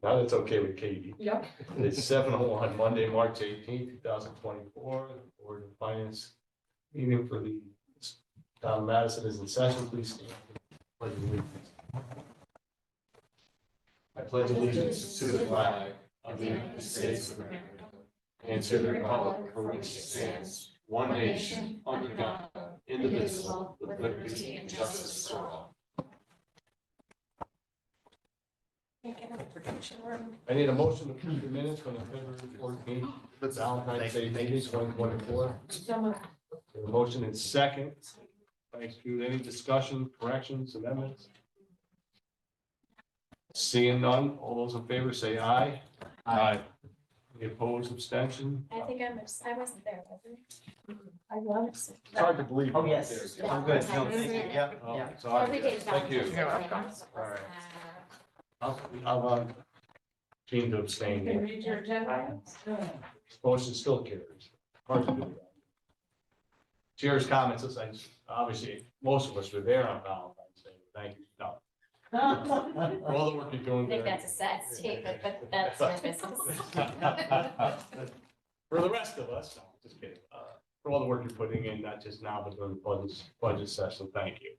Now that's okay with Katie. Yep. It's 7:01, Monday, March 18th, 2024. The Board of Finance meeting for the town of Madison is in session. Please stand. Pledge of allegiance. I pledge allegiance to the flag of the United States of America and to the republic for which it stands, one nation, under God, indivisible, with liberty and justice for all. I need a motion to approve the minutes from the February 14th Valentine's Day meeting 2024. A motion and second. Thanks, Jude. Any discussion, corrections, amendments? Seeing none, all those in favor say aye. Aye. Any opposed, abstention? I think I wasn't there, was I? I was. It's hard to believe. Oh, yes. Yeah. I'm good. No, thank you. Yep. Oh, Yeah. it's hard. Every day is Thank you. Valentine's Day. All right. I'll team to abstain. Can read your agenda. Motion still carries. Hard to do that. Chair's comments, obviously, most of us were there on Valentine's Day. Thank you. No. For all the work you're doing I think there. that's a sad statement, but that's my business. For the rest of us, no, just kidding. For all the work you're putting in, not just now, but during the budget session, thank you.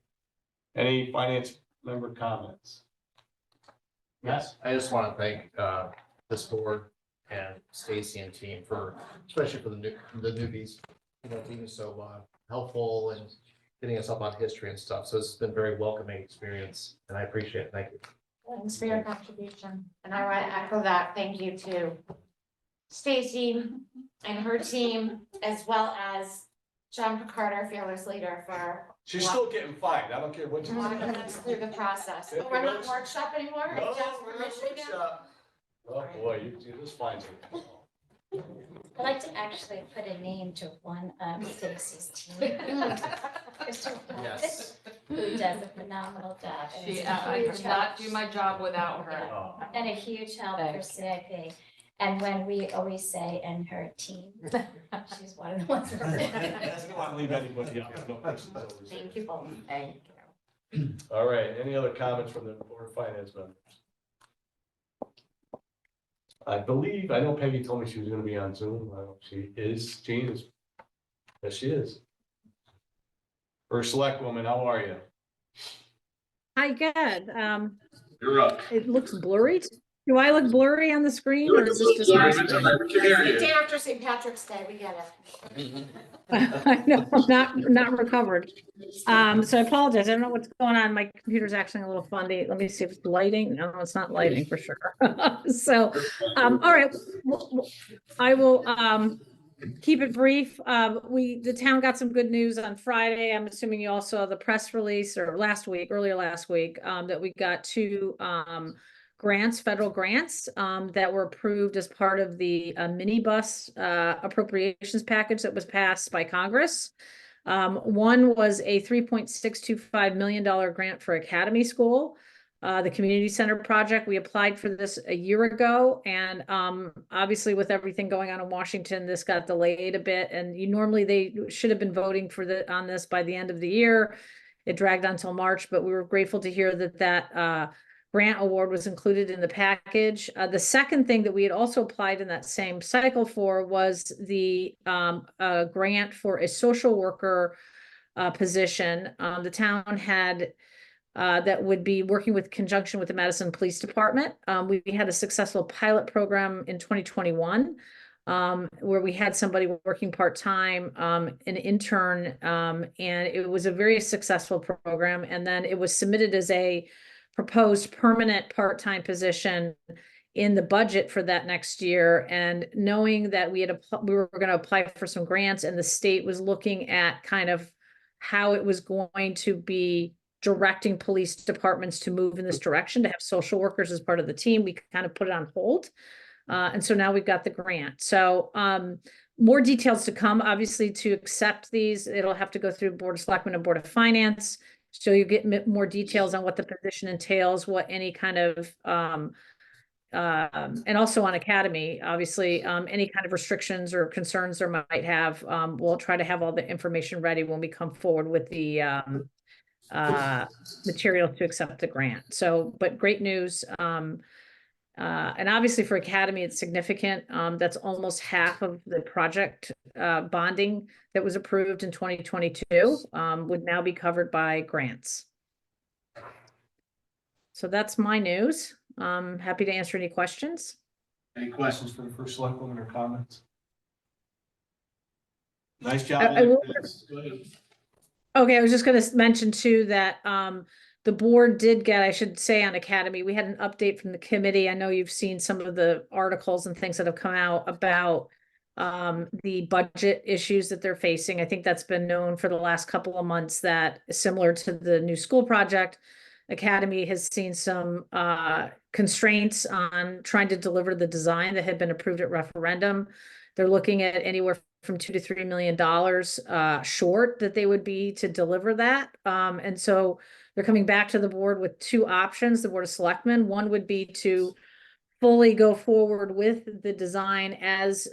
Any finance member comments? Yes. I just want to thank this board and Stacy and team for, especially for the newbies. You know, being so helpful and getting us up on history and stuff. So it's been a very welcoming experience and I appreciate it. Thank you. Thanks for your contribution. And I want to echo that. Thank you to Stacy and her team, as well as John Picard, our fearless leader, for She's still getting fined. I don't care what you walking say. us through the process. But we're not workshop anymore. No, It's just we're for not Michigan. workshop. Oh, boy, you just find something. I'd like to actually put a name to one of Stacy's team. Yes. Who does a phenomenal job. and is a I huge could not help. do my job without her. Oh, And a huge help for CIP. And when we always say, and her team, she's one of the ones. I don't want to leave anybody out. No person's over there. Thank you both. Thank you. All right, any other comments from the Board of Finance members? I believe, I know Peggy told me she was gonna be on Zoom. I don't, she is, Jean is. Yes, she is. First Select Woman, how are you? Hi, good. You're up. It looks blurry. Do I look blurry on the screen or is this just? my screen? The day after St. Patrick's Day, we get it. I know, not recovered. So I apologize. I don't know what's going on. My computer's acting a little funny. Let me see if it's lighting. No, it's not lighting for sure. So, all right. I will keep it brief. The town got some good news on Friday. I'm assuming you all saw the press release or earlier last week, that we got two federal grants that were approved as part of the minibus appropriations package that was passed by Congress. One was a $3.625 million grant for Academy School, the community center project. We applied for this a year ago, and obviously with everything going on in Washington, this got delayed a bit. And normally they should have been voting on this by the end of the year. It dragged on until March, but we were grateful to hear that grant award was included in the package. The second thing that we had also applied in that same cycle for was the grant for a social worker position. The town had that would be working with conjunction with the Madison Police Department. We had a successful pilot program in 2021 where we had somebody working part-time, an intern, and it was a very successful program. And then it was submitted as a proposed permanent part-time position in the budget for that next year. And knowing that we were going to apply for some grants and the state was looking at kind of how it was going to be directing police departments to move in this direction, to have social workers as part of the team, we kind of put it on hold. And so now we've got the grant. So more details to come, obviously, to accept these. It'll have to go through Board of Selectmen and Board of Finance. So you get more details on what the position entails, what any kind of, and also on Academy, obviously, any kind of restrictions or concerns there might have. We'll try to have all the information ready when we come forward with the material to accept the grant. So, but great news. And obviously for Academy, it's significant. That's almost half of the project bonding that was approved in 2022 would now be covered by grants. So that's my news. Happy to answer any questions. Any questions for the first selectwoman or comments? Nice job. I will- Go ahead. Okay, I was just gonna mention too that the board did get, I should say on Academy, we had an update from the committee. I know you've seen some of the articles and things that have come out about the budget issues that they're facing. I think that's been known for the last couple of months, that similar to the new school project, Academy has seen some constraints on trying to deliver the design that had been approved at referendum. They're looking at anywhere from $2 to $3 million short that they would be to deliver that. And so they're coming back to the board with two options, the Board of Selectmen. One would be to fully go forward with the design as,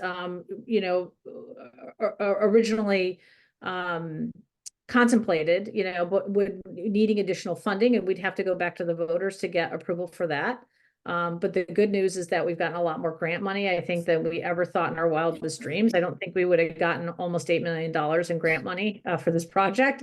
originally contemplated, but would needing additional funding, and we'd have to go back to the voters to get approval for that. But the good news is that we've gotten a lot more grant money, I think, than we ever thought in our wildest dreams. I don't think we would have gotten almost $8 million in grant money for this project.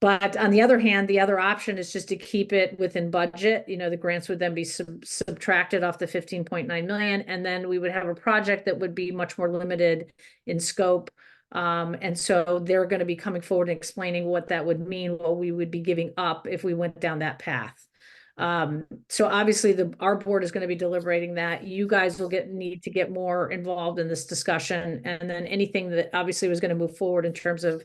But on the other hand, the other option is just to keep it within budget. The grants would then be subtracted off the 15.9 million, and then we would have a project that would be much more limited in scope. And so they're going to be coming forward and explaining what that would mean, what we would be giving up if we went down that path. So obviously our board is going to be deliberating that. You guys will need to get more involved in this discussion, and then anything that obviously was going to move forward in terms of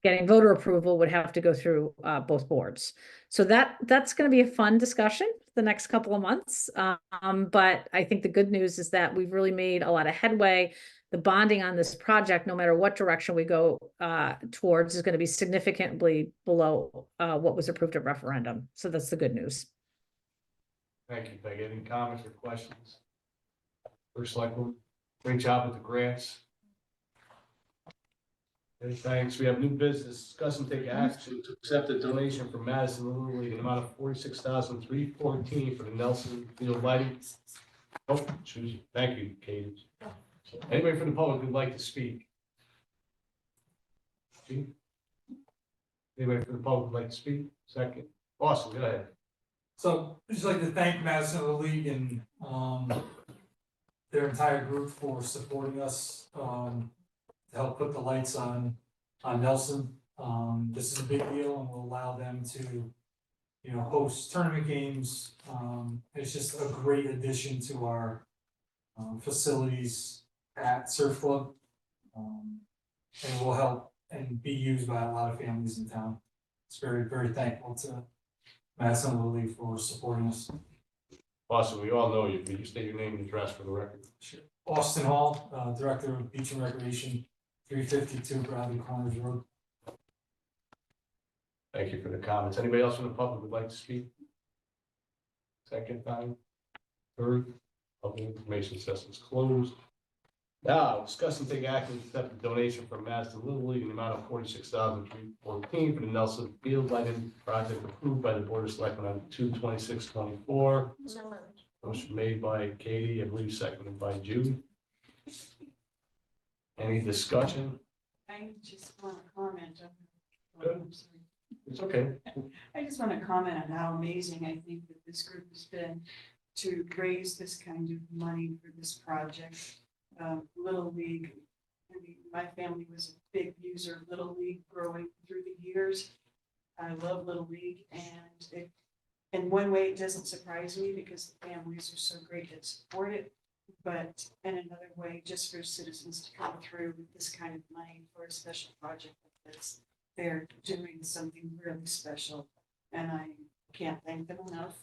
getting voter approval would have to go through both boards. So that's going to be a fun discussion the next couple of months. But I think the good news is that we've really made a lot of headway. The bonding on this project, no matter what direction we go towards, is going to be significantly below what was approved at referendum. So that's the good news. Thank you, Peggy. Any comments or questions? First selectwoman, great job with the grants. Okay, thanks. We have new business. Discuss and take action to accept a donation from Madison Little League in the amount of $46,314 for the Nelson Field lighting. Oh, excuse me. Thank you, Katie. Anybody from the public who'd like to speak? Anybody from the public who'd like to speak? Second. Awesome, go ahead. So I'd just like to thank Madison Little League and their entire group for supporting us to help put the lights on Nelson. This is a big deal and will allow them to, host tournament games. It's just a great addition to our facilities at Surf Club, and will help and be used by a lot of families in town. It's very, very thankful to Madison Little League for supporting us. Awesome. We all know you. Can you state your name and address for the record? Sure. Austin Hall, Director of Beach and Recreation, 352 Bradley Corners Road. Thank you for the comments. Anybody else from the public would like to speak? Second time? Third? Public information session is closed. Now, discuss and take action to accept a donation from Madison Little League in the amount of $46,314 for the Nelson Field lighting project approved by the Board of Selectmen on 2/26/24. Motion made by Katie, I believe seconded by Judy. Any discussion? I just want to comment on. Good. I'm sorry. It's okay. I just want to comment on how amazing I think that this group has been to raise this kind of money for this project. Little League, I mean, my family was a big user of Little League growing through the years. I love Little League, and in one way, it doesn't surprise me because the families are so great to support it. But in another way, just for citizens to come through with this kind of money for a special project like this, they're doing something really special, and I can't thank them enough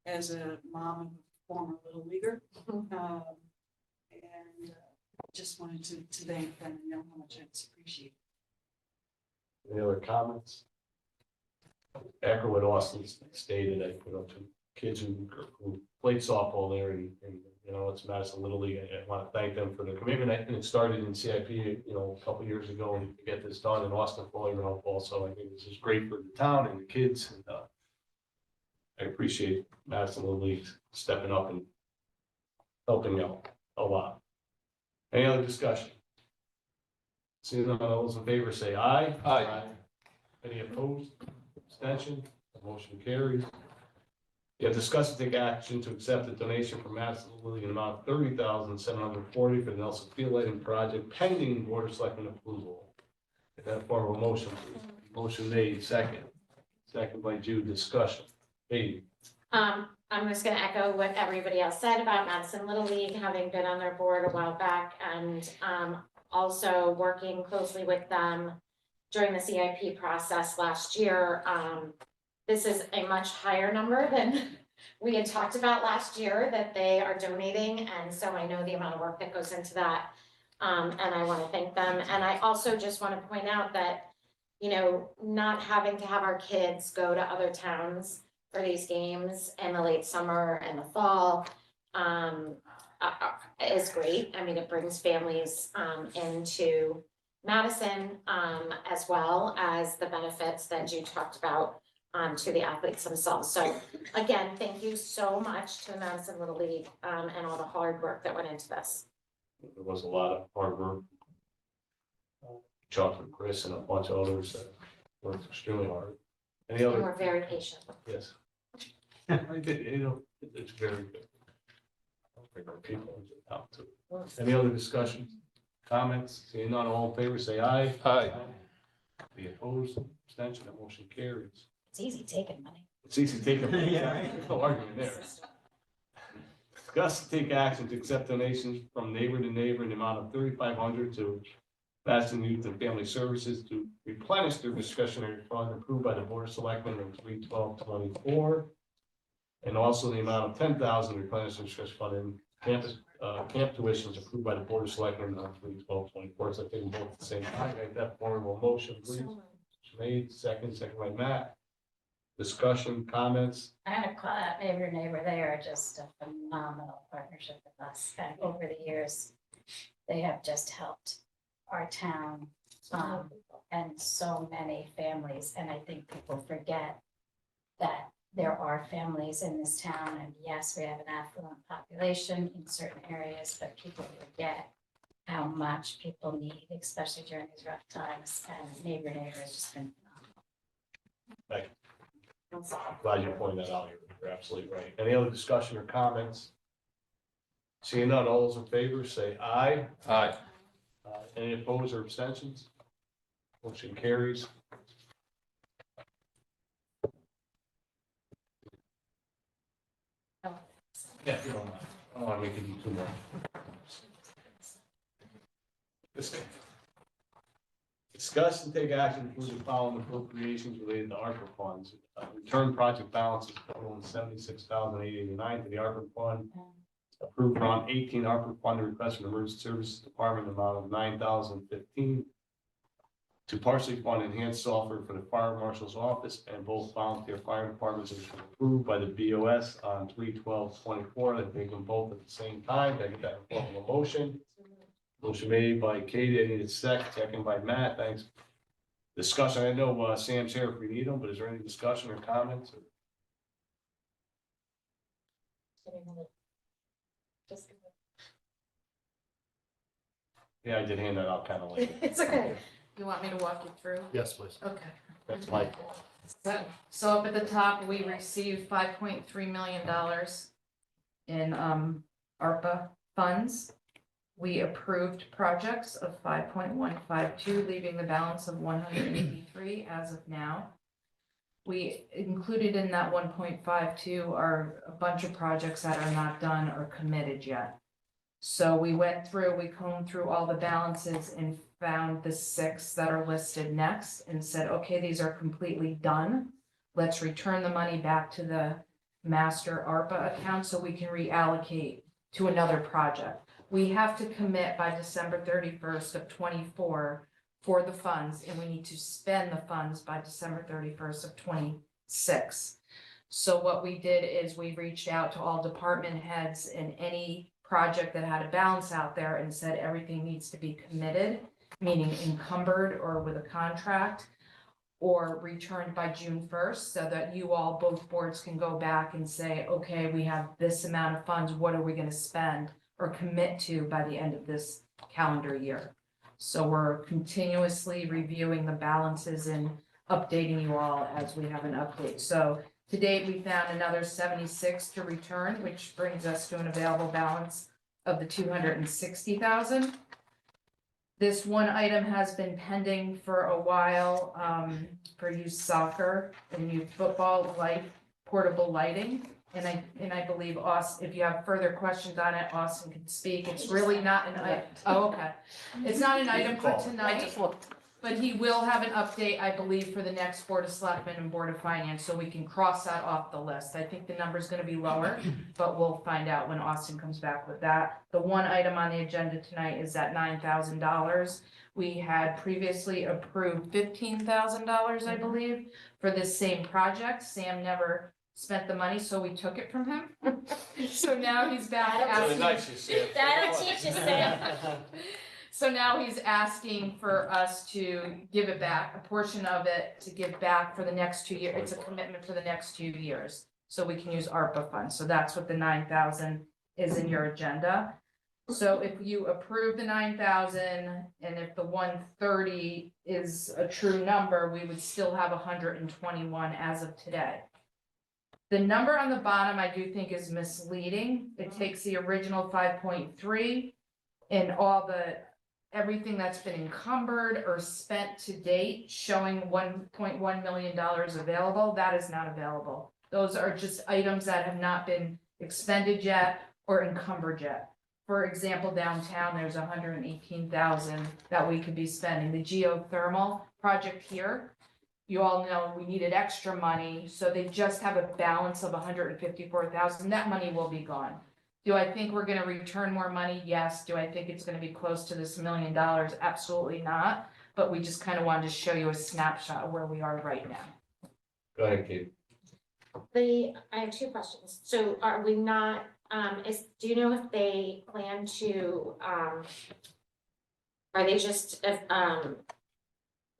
as a mom of a former Little Leaguer. And just wanted to thank them and know how much it's appreciated. Any other comments? Echo what Austin stated. I put up to kids who played softball there, and it's Madison Little League. I want to thank them for the commitment. And it started in CIP, a couple of years ago, and to get this done. And Austin for all your help also. I think this is great for the town and the kids. And I appreciate Madison Little League stepping up and helping out a lot. Any other discussion? Seeing none, all those in favor say aye. Aye. Any opposed? Abstention? The motion carries. You have discussed and take action to accept a donation from Madison Little League in the amount of $30,740 for the Nelson Field Lighting Project pending Board of Selectmen approval. In that form of a motion, please. Motion made, second. Second by Jude, discussion. Katie. I'm just gonna echo what everybody else said about Madison Little League, having been on their board a while back and, also working closely with them during the CIP process last year. This is a much higher number than we had talked about last year that they are donating, and so I know the amount of work that goes into that. And I want to thank them, and I also just want to point out that, you know, not having to have our kids go to other towns for these games in the late summer and the fall, is great. I mean, it brings families, into Madison, as well as the benefits that you talked about, to the athletes themselves. So again, thank you so much to the Madison Little League, and all the hard work that went into this. There was a lot of hard work. Chuck and Chris and a bunch of others that worked extremely hard. Any And other? we're very patient. Yes. I did, you know, it's very good. I don't think our people out to. Any other discussion, comments? Seeing none, all in favor, say aye. Aye. Any opposed, abstention, that motion carries. It's easy taking money. It's easy to take a no argument there. Discuss and take action to accept donations from neighbor to neighbor in the amount of $3,500 to Madison Youth and Family Services to replenish their discretionary fund approved by the Board of Selectmen on 3/12/24. And also the amount of $10,000 replenished discretionary fund in campus, camp tuitions approved by the Board of Selectmen on 3/12/24. So I think both at the same time, make that form of a motion, please. Made, second by Matt. Discussion, comments? I'm gonna call out neighbor to neighbor. They are just a phenomenal partnership with us. And over the years, they have just helped our town, and so many families. And I think people forget that there are families in this town. And yes, we have an affluent population in certain areas, but people forget how much people need, especially during these rough times. And neighbor to neighbor has just been phenomenal. I'm glad you pointed that out. You're absolutely right. Any other discussion or comments? Seeing none, all those in favor say aye. Aye. Any opposed or abstentions? Motion carries. Yeah, if you don't mind. I don't want to make it too more. Discuss and take action to approve the following appropriations related to ARPA funds. Return project balances totaling $76,889 to the ARPA fund. Approved on 18 ARPA fund request from the Emergency Services Department, amount of $9,015. To partially fund enhanced software for the Fire Marshal's Office and both volunteer fire departments have been approved by the BOS on 3/12/24. They take them both at the same time. Can I get that in form of a motion? Motion made by Katie, I need a second by Matt, thanks. Discussion, I know Sam's here if we need him, but is there any discussion or comments? Yeah, I did hand that out kind of late. It's okay. You want me to walk you through? Yes, please. Okay. That's my fault. So up at the top, we received $5.3 million in ARPA funds. We approved projects of 5.152, leaving the balance of 183 as of now. We included in that 1.52 are a bunch of projects that are not done or committed yet. So we went through, we combed through all the balances and found the 6 that are listed next and said, okay, these are completely done. Let's return the money back to the master ARPA account so we can reallocate to another project. We have to commit by December 31st of 24 for the funds, and we need to spend the funds by December 31st of 26. So what we did is we reached out to all department heads and any project that had a balance out there and said everything needs to be committed, meaning encumbered or with a contract. or returned by June first, so that you all, both boards can go back and say, okay, we have this amount of funds, what are we gonna spend or commit to by the end of this calendar year? So we're continuously reviewing the balances and updating you all as we have an update. So to date, we found another 76 to return, which brings us to an available balance of the 260,000. This one item has been pending for a while, for youth soccer and youth football, portable lighting. And I believe Austin, if you have further questions on it, Austin can speak. It's really not an item. Oh, okay. It's not an item for tonight, but he will have an update, I believe, for the next Board of Selectmen and Board of Finance, so we can cross that off the list. I think the number's gonna be lower, but we'll find out when Austin comes back with that. The one item on the agenda tonight is that $9,000. We had previously approved $15,000, I believe, for this same project. Sam never spent the money, so we took it from him. So now he's back That'll Really asking. nice, you said. That'll teach you, Sam. So now he's asking for us to give it back, a portion of it to give back for the next 2 years. It's a commitment for the next 2 years. So we can use ARPA funds. So that's what the 9,000 is in your agenda. So if you approve the 9,000 and if the 130 is a true number, we would still have 121 as of today. The number on the bottom, I do think is misleading. It takes the original 5.3 and everything that's been encumbered or spent to date, showing $1.1 million available. That is not available. Those are just items that have not been expended yet or encumbered yet. For example, downtown, there's 118,000 that we could be spending. The geothermal project here, you all know we needed extra money, so they just have a balance of 154,000. That money will be gone. Do I think we're gonna return more money? Yes. Do I think it's gonna be close to this $1 million? Absolutely not. But we just kind of wanted to show you a snapshot of where we are right now. Go ahead, Kate. I have two questions. So are we not, do you know if they plan to, are they just,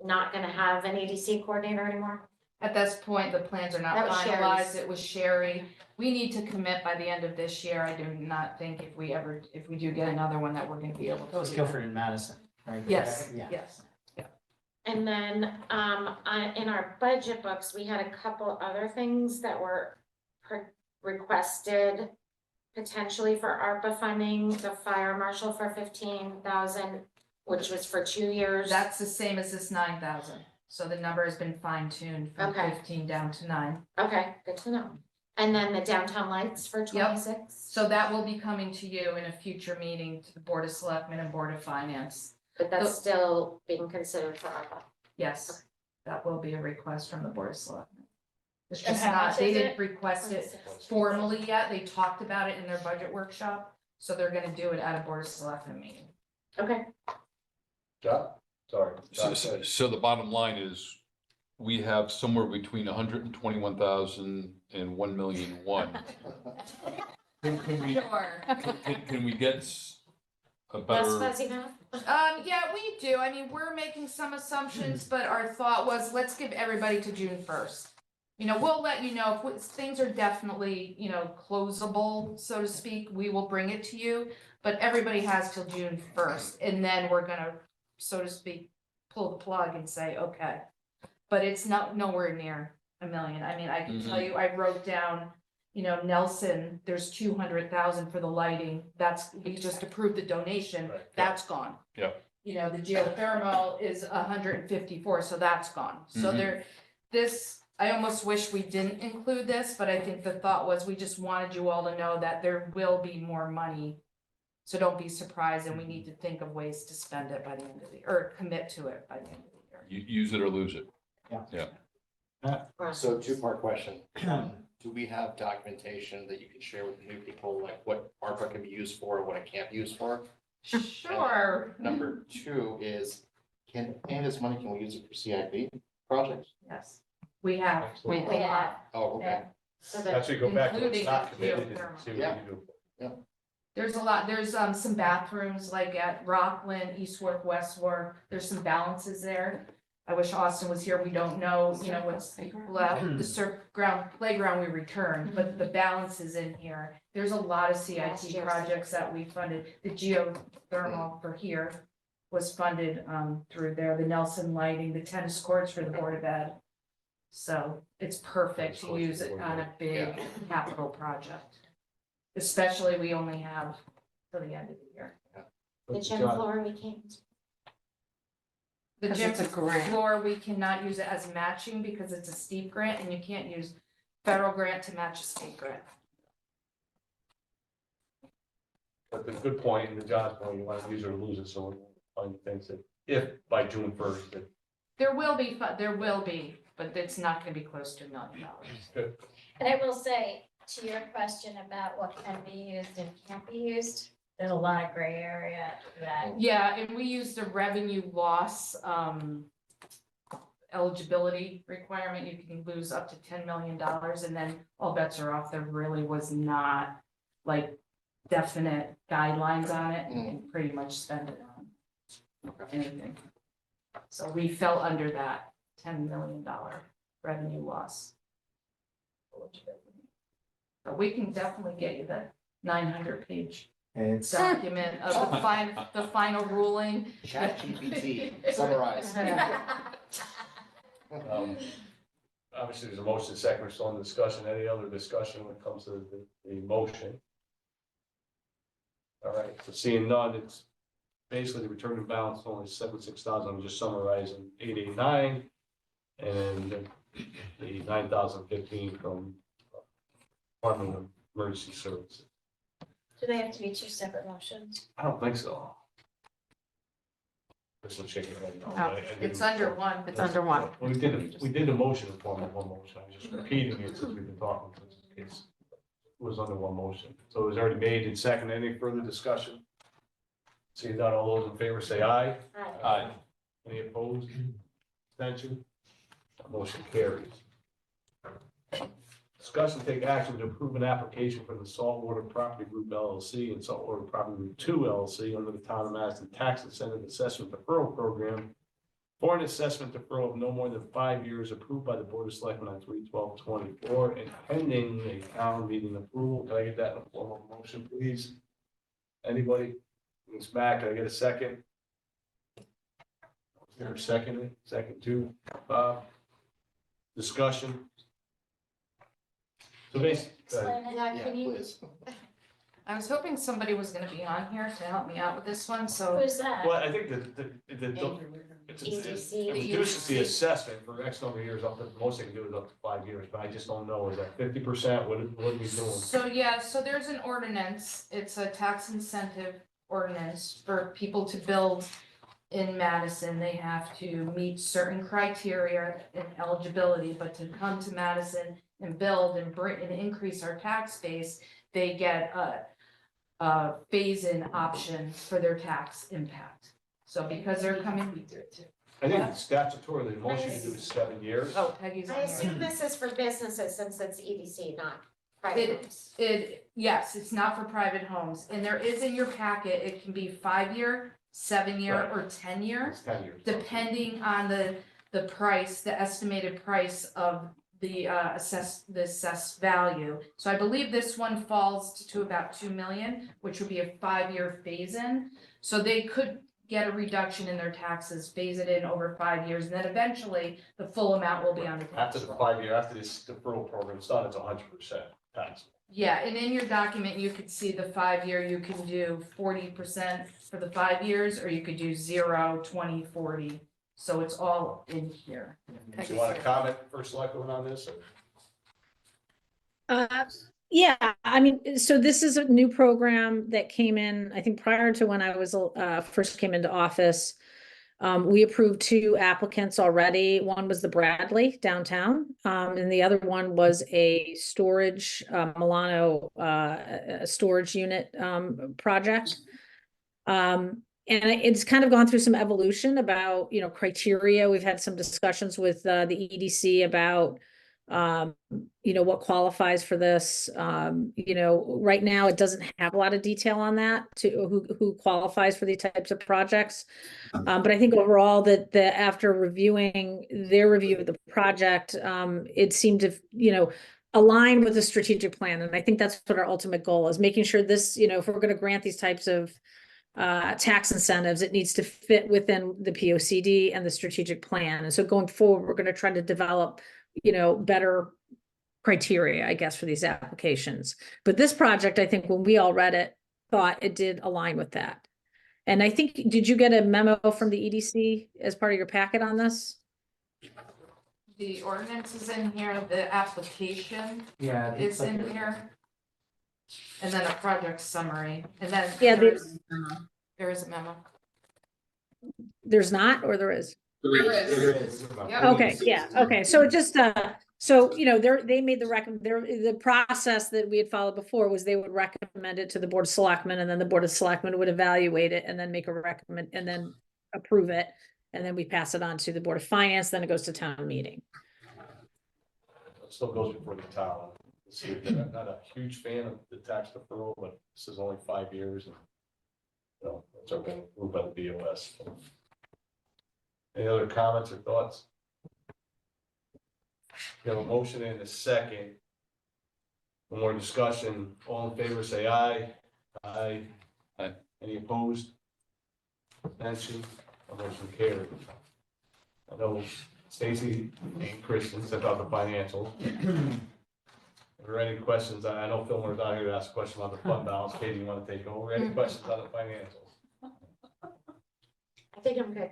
not gonna have an EDC coordinator anymore? At this point, the plans are not That was finalized. Sherry's. It was Sherry. We need to commit by the end of this year. I do not think if we do get another one, that we're gonna be able to. That was do Guilford and Madison, right? Yes, Yeah. yes. And then, in our budget books, we had a couple other things that were requested potentially for ARPA funding, the fire marshal for 15,000, which was for 2 years. That's the same as this 9,000. So the number has been fine tuned from Okay. 15 down to 9. Okay, good to know. And then the downtown lights for 26. So that will be coming to you in a future meeting to the Board of Selectmen and Board of Finance. But that's still being considered for ARPA. Yes, that will be a request from the Board of Selectmen. It's And just how not, much they is didn't it? request it formally yet. They talked about it in their budget workshop. So they're gonna do it at a Board of Selectmen meeting. Okay, John? Sorry. So the bottom line is, we have somewhere between 121,000 and 1,000,001. Sure. Can we get a less better, fuzzy now? Yeah, we do. I mean, we're making some assumptions, but our thought was, let's give everybody to June 1st. You know, we'll let you know if things are definitely, closable, so to speak, we will bring it to you. But everybody has till June 1st, and then we're gonna, so to speak, pull the plug and say, okay. But it's nowhere near $1 million. I mean, I can tell you, I wrote down, Nelson, there's 200,000 for the lighting. We just approved the donation. Right. That's gone. Yeah. The geothermal is 154, so that's gone. So I almost wish we didn't include this, but I think the thought was we just wanted you all to know that there will be more money. So don't be surprised, and we need to think of ways to spend it by the end of the year, or commit to it by the end of the year. use it or lose it? So two-part question. Do we have documentation that you can share with new people, like what ARPA can be used for, what it can't be used for? Sure. Number two is, any of this money, can we use it for CIP projects? Yes, we have. Absolutely. A lot. Oh, okay. So that, Actually, go back to what's Including not the committed and geothermal. see what Yeah. you do. There's a lot, there's some bathrooms like at Rockland, Eastwark, Westwark, there's some balances there. I wish Austin was here. We don't know, you know, what's left, the playground we returned, but the balance is in here. There's a lot of CIP projects that we funded. The geothermal for here was funded through there, the Nelson lighting, the tennis courts for the Board of Ed. So it's perfect to use it on a big capital project. Especially we only have till the end of the year. The gym floor we can't. The 'Cause gym it's a grant. floor, we cannot use it as matching because it's a steep grant and you can't use federal grant to match a state grant. But the good point, and the John's point, you want to use it or lose it, so we find things that if by June 1st, that There will be, but it's not gonna be close to $1 million. And I will say, to your question about what can be used and can't be used, there's a lot of gray area that, Yeah, and we used a revenue loss, eligibility requirement, you can lose up to $10 million, and then all bets are off. There really was not like definite guidelines on it, and pretty much spend it on anything. So we fell under that $10 million revenue loss eligibility. But we can definitely get you the 900-page And document of the final ruling. ChatGPT summarized. obviously there's a motion second, we're still in discussion. Any other discussion when it comes to the motion? All right, so seeing none, it's basically the return to balance only 76,000. I'm just summarizing 889. And the 9,015 from Department of Emergency Services. do they have to be two separate motions? I don't think so. This will shake your head. No, Oh, I didn't- It's under one. It's under one. We did the motion in form of one motion. I'm just repeating it since we've been talking. It was under one motion. So it was already made and second. Any further discussion? Seeing none, all those in favor say aye. Aye. Any opposed? Abstention? Motion carries. Discuss and take action to approve an application for the Saltwater Property Group LLC and Saltwater Property Group 2 LLC under the Town of Madison Tax Incentive Assessment Deferral Program for an assessment deferral of no more than 5 years approved by the Board of Selectmen on 3/12/24 and pending a town meeting approval. Can I get that in the form of a motion, please? Anybody? It's back. Can I get a second? Here, second two. Discussion. So basically, Explain it. Yeah, can you, I was hoping somebody was gonna be on here to help me out with this one, so. Who's that? well, I think it EDC. reduces the assessment for X number of years up to, most they can do is up to 5 years, but I just don't know, is that 50%? What are we doing? So, yeah, so there's an ordinance, it's a tax incentive ordinance for people to build in Madison. They have to meet certain criteria and eligibility, but to come to Madison and build and bring and increase our tax base, they get a phase-in option for their tax impact. So because they're coming. I think statutorily, the most you can do is 7 years. Oh, Peggy's I on here. assume this is for businesses since it's EDC, not private homes. Yes, it's not for private homes, and there is in your packet, it can be 5-year, 7-year, Right. or 10-year, It's 10 years. depending on the price, the estimated price of the assessed value. So I believe this one falls to about 2 million, which would be a 5-year phase-in. So they could get a reduction in their taxes, phase it in over 5 years, and then eventually the full amount will be on the tax After the roll. 5 year, after this deferral program's done, it's 100% taxable. Yeah, and in your document, you could see the 5-year, you can do 40% for the 5 years, or you could do 0, 20, 40. So it's all in here. Do you want to comment first, Selectwoman, on this? Yeah, I mean, so this is a new program that came in, I think prior to when I was first came into office. We approved 2 applicants already. One was the Bradley downtown, and the other one was a storage, Milano, a storage unit project. And it's kind of gone through some evolution about, criteria. We've had some discussions with the EDC about what qualifies for this. Right now, it doesn't have a lot of detail on that to who qualifies for these types of projects. But I think overall that after reviewing their review of the project, it seemed to, align with the strategic plan. And I think that's what our ultimate goal is, making sure this, if we're going to grant these types of tax incentives, it needs to fit within the POCD and the strategic plan. And so going forward, we're going to try to develop, better criteria, I guess, for these applications. But this project, I think when we all read it, thought it did align with that. And I think, did you get a memo from the EDC as part of your packet on this? The ordinance is in here, the application Yeah. is in here. And then a project summary, and then Yeah, there is a memo. There's not, or there is? There is. Yep. Okay, yeah, okay, so it just, they made the process that we had followed before was they would recommend it to the Board of Selectmen, and then the Board of Selectmen would evaluate it and then make a recommend, and then approve it. And then we pass it on to the Board of Finance, then it goes to town meeting. It still goes before the town. See, I'm not a huge fan of the tax deferral, but this is only 5 years. And, it's okay, approved by the BOS. Any other comments or thoughts? We have a motion and a second. One more discussion. All in favor, say aye. Aye. Aye. Any opposed? Abstention? Motion carried. I know Stacy and Kristen sent out the financials. Are there any questions? I know Philmer's out here to ask a question about the fund balance. Katie, you want to take over? Any questions on the financials? I think I'm good.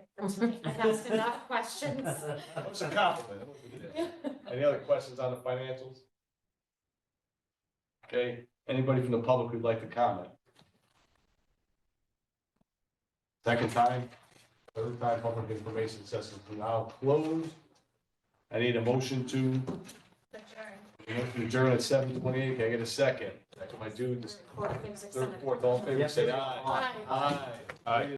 I've asked enough questions. That was a compliment. Any other questions on the financials? Okay, anybody from the public who'd like to comment? Second time, third time, public information session is now closed. I need a motion to adjourn at 7:28. Can I get a second? That's what my dude, Four, five, six, third, seven. fourth, all in favor, say aye. Aye. Aye. Aye.